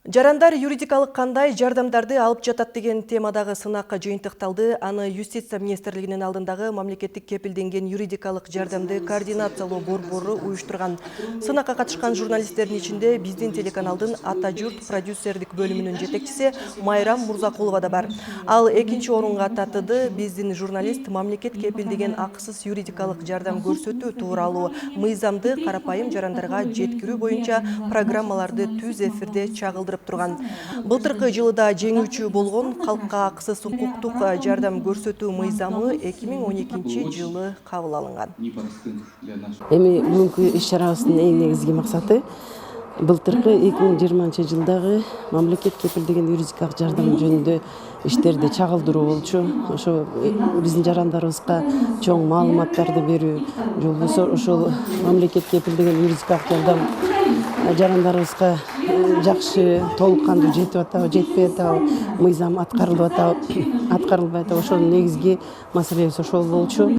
Жарандар юридикалык кандай жардамдарды алып жатат деген темадагы сынакка жыйынтыкталды. Аны Юстиция министрлигинин алдындагы мамлекеттик кепилденген юридикалык жардамды координациялоо борбору уюштурган. Сынакка катышкан журналисттердин ичинде биздин телеканалдын Ата журт продюсердик бөлүмүнүн жетекчиси Майрам Мурзакулова да бар. Ал экинчи орунга татыды. Биздин журналист мамлекет кепилдеген акысыз юридикалык жардам көрсөтүү тууралуу мыйзамды карапайым жарандарга жеткирүү боюнча программаларды түз эфирде чагылдырып турган. Былтыркы жылыда жеңүүчү болгон калкка акысыз укуктук жардам көрсөтүү мыйзамы 2012 жылы кабыл алынган. Эми бүгүнкү иш-чарабыздын эң негизги максаты былтыркы 2020 жылдагы мамлекет кепилдеген юридикалык жардам жөнүндө иштерди чагылдыруу болчу. Ошо биздин жарандарыбызга чоң маалыматтарды берүү, же болбосо ошол мамлекет кепилдеген юридикалык жардам жарандарыбызга жакшы толук кандуу жетип атабы, жетпей атабы, мыйзам аткарылып атабы, аткарылбай атабы, ошонун негизги маселебиз ошол болчу.